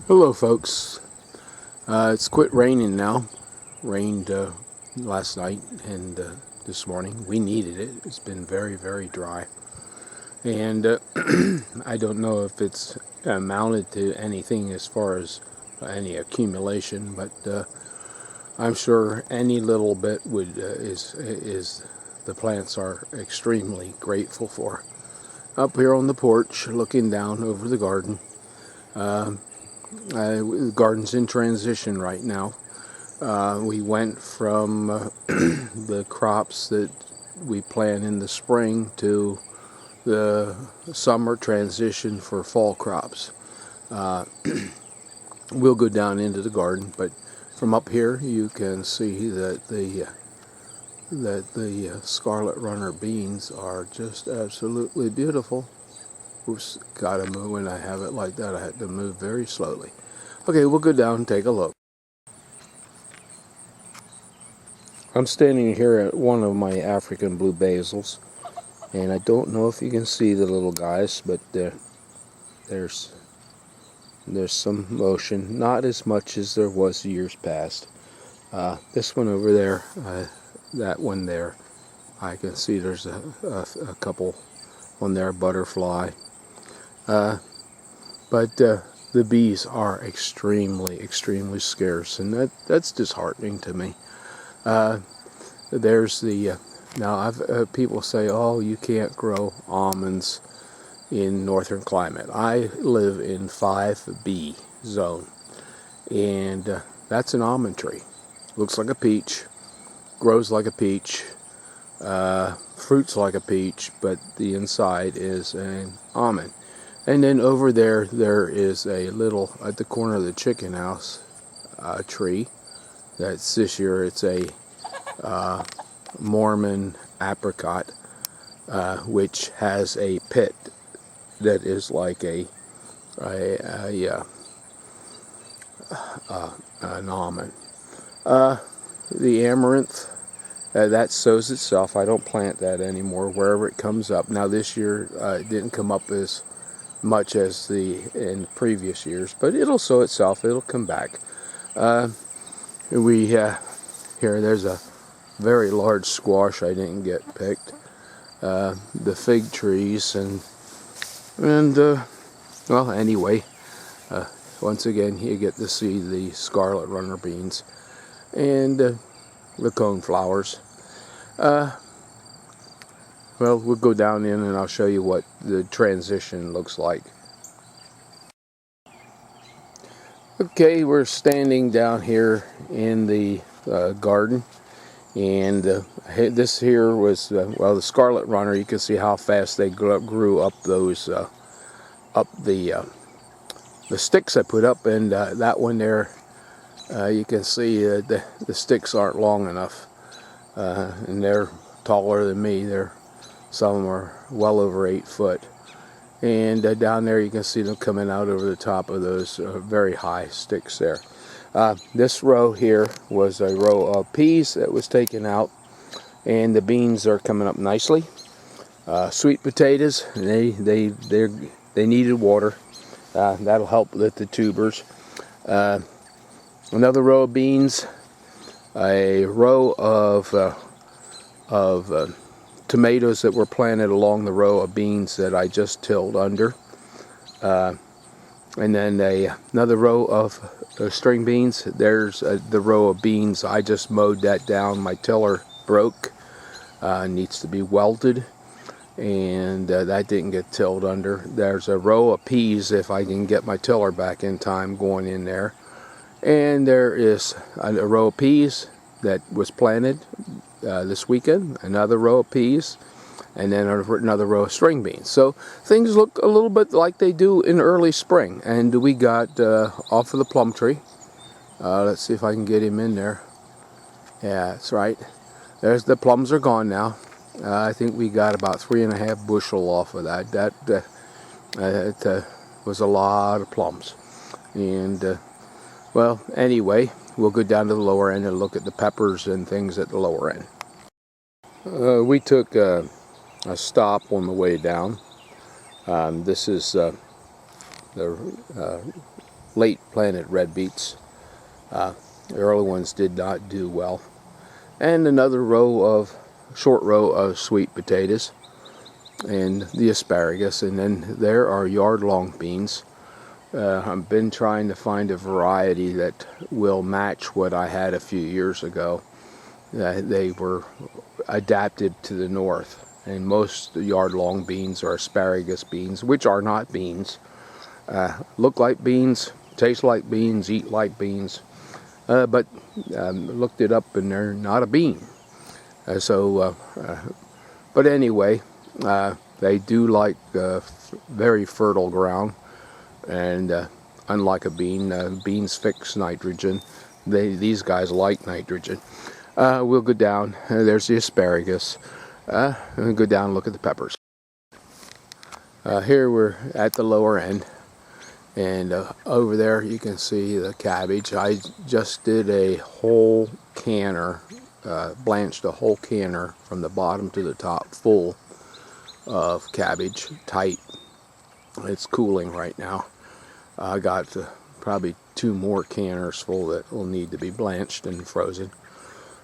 Hello folks, it's quit raining now. Rained last night and this morning. We needed it. It's been very dry, and I don't know if it's amounted to anything as far as any accumulation, but I'm sure any little bit would is the plants are extremely grateful for. Up here on the porch looking down over the garden. The garden's in transition right now. We went from the crops that we plant in the spring to the summer transition for fall crops. We'll go down into the garden, but from up here you can see that the scarlet runner beans are just absolutely beautiful. Oops, gotta move. When I have it like that, I had to move very slowly. Okay, we'll go down and take a look. I'm standing here at one of my African blue basils, and I don't know if you can see the little guys, but there's some motion, not as much as there was years past. This one over there, that one there, I can see there's a couple on there, butterfly. But the bees are extremely scarce, and that's disheartening to me. There's the now I've people say, oh, you can't grow almonds in northern climate. I live in 5B zone, and that's an almond tree. Looks like a peach, grows like a peach, fruits like a peach, but the inside is an almond. And then over there is a little, at the corner of the chicken house, tree. That's this year, it's a Mormon apricot, which has a pit that is like an almond. The amaranth, that sows itself. I don't plant that anymore, wherever it comes up. Now this year it didn't come up as much as in previous years, but it'll sow itself. It'll come back. There's a very large squash I didn't get picked. The fig trees and well, anyway, once again you get to see the scarlet runner beans and the cone flowers. Well, we'll go down in and I'll show you what the transition looks like. Okay, we're standing down here in the garden, and this here was, well, the scarlet runner. You can see how fast they grew up those, up the sticks I put up, and that one there, you can see the sticks aren't long enough, and they're taller than me. Some of them are well over 8 foot. And down there you can see them coming out over the top of those very high sticks there. This row here was a row of peas that was taken out, and the beans are coming up nicely. Sweet potatoes, they needed water. That'll help with the tubers. Another row of beans, a row of tomatoes that were planted along the row of beans that I just tilled under, and then another row of string beans. There's the row of beans. I just mowed that down. My tiller broke, needs to be welded, and that didn't get tilled under. There's a row of peas, if I can get my tiller back in time, going in there, and there is a row of peas that was planted this weekend, another row of peas, and then another row of string beans. So things look a little bit like they do in early spring. And we got off of the plum tree. Let's see if I can get him in there. Yeah, that's right. There's the plums are gone now. I think we got about 3.5 bushel off of that. That was a lot of plums. And well, anyway, we'll go down to the lower end and look at the peppers and things at the lower end. We took a stop on the way down. This is the late planted red beets. The early ones did not do well. And another short row of sweet potatoes and the asparagus, and then there are yard-long beans. I've been trying to find a variety that will match what I had a few years ago. They were adapted to the north, and most yard-long beans are asparagus beans, which are not beans. Look like beans, taste like beans, eat like beans, but looked it up and they're not a bean. But anyway, they do like very fertile ground, and unlike a bean, beans fix nitrogen. These guys like nitrogen. We'll go down. There's the asparagus. And go down and look at the peppers. Here we're at the lower end, and over there you can see the cabbage. I just did a whole canner, blanched a whole canner from the bottom to the top full of cabbage, tight. It's cooling right now. I got probably 2 more canners full that will need to be blanched and frozen.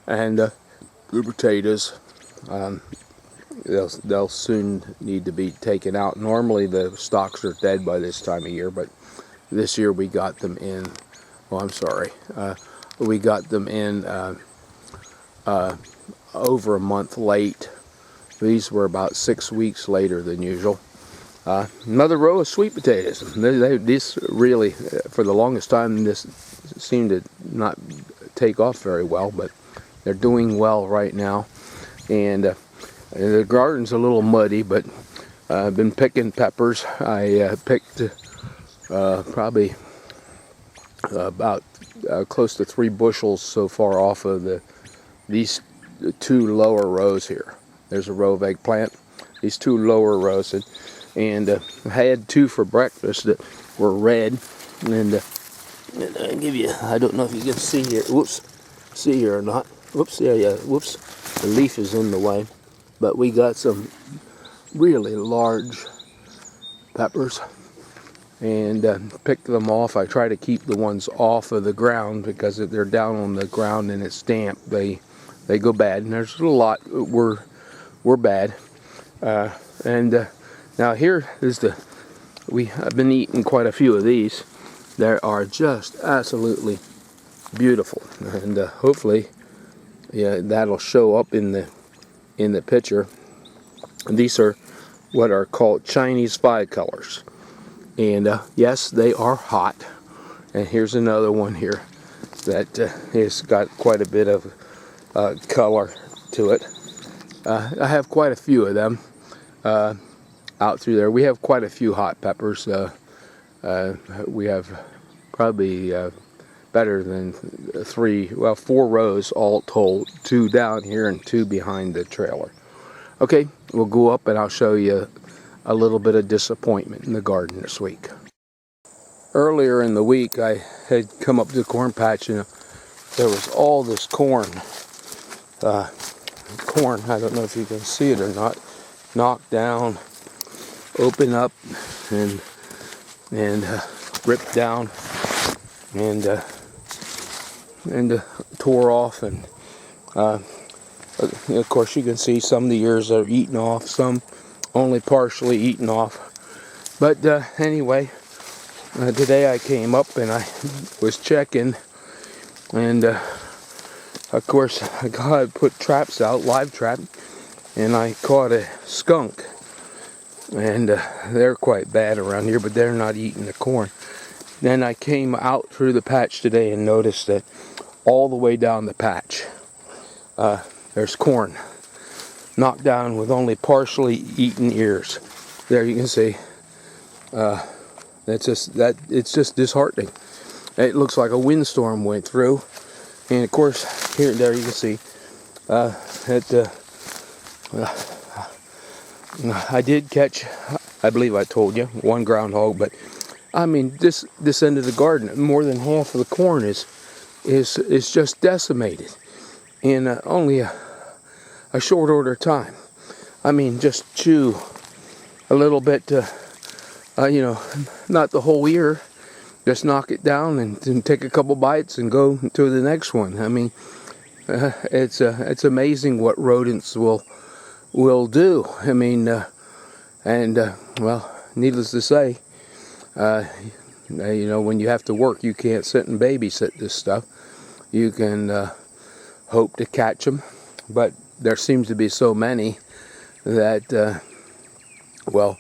And the potatoes, they'll soon need to be taken out. Normally the stalks are dead by this time of year, but this year we got them in, we got them in over a month late. These were about 6 weeks later than usual. Another row of sweet potatoes. This really, for the longest time, this seemed to not take off very well, but they're doing well right now. And the garden's a little muddy, but I've been picking peppers. I picked probably about close to 3 bushels so far off of these 2 lower rows here. There's a row of eggplant, these 2 lower rows, and I had 2 for breakfast that were red. And I'll give you, I don't know if you can see here, whoops, see here or not. Whoops, yeah, whoops, the leaf is in the way. But we got some really large peppers, and picked them off. I try to keep the ones off of the ground, because if they're down on the ground and it's damp, they go bad. And there's a lot were bad. Now here is I've been eating quite a few of these. They are just absolutely beautiful, and hopefully, yeah, that'll show up in the picture. And these are what are called Chinese 5 colors, and yes, they are hot. And here's another one here that has got quite a bit of color to it. I have quite a few of them out through there. We have quite a few hot peppers. We have probably better than 4 rows all told, 2 down here and 2 behind the trailer. Okay, we'll go up and I'll show you a little bit of disappointment in the garden this week. Earlier in the week, I had come up to the corn patch, and there was all this corn. I don't know if you can see it or not, knocked down, open up, and ripped down, and tore off. And of course, you can see some of the ears are eaten off, some only partially eaten off. But anyway, today I came up and I was checking, and of course I put traps out, live trap, and I caught a skunk. And they're quite bad around here, but they're not eating the corn. Then I came out through the patch today and noticed that all the way down the patch, there's corn knocked down with only partially eaten ears. There you can see. It's just disheartening. It looks like a windstorm went through, and of course here and there you can see I did catch, I believe I told you, 1 groundhog, but I mean this end of the garden, more than half of the corn is just decimated in only a short order of time. I mean, just chew a little bit, not the whole ear, just knock it down and take a couple bites and go to the next one. I mean, it's amazing what rodents will do. I mean, well, needless to say, you know, when you have to work, you can't sit and babysit this stuff. You can hope to catch them, but there seems to be so many that, well,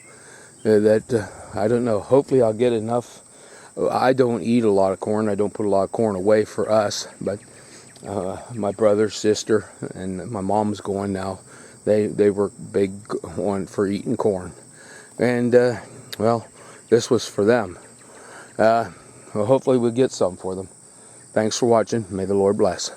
that I don't know. Hopefully I'll get enough. I don't eat a lot of corn. I don't put a lot of corn away for us, but my brother, sister, and my mom's going now. They were big on for eating corn, and well, this was for them. Well, hopefully we'll get some for them. Thanks for watching. May the Lord bless.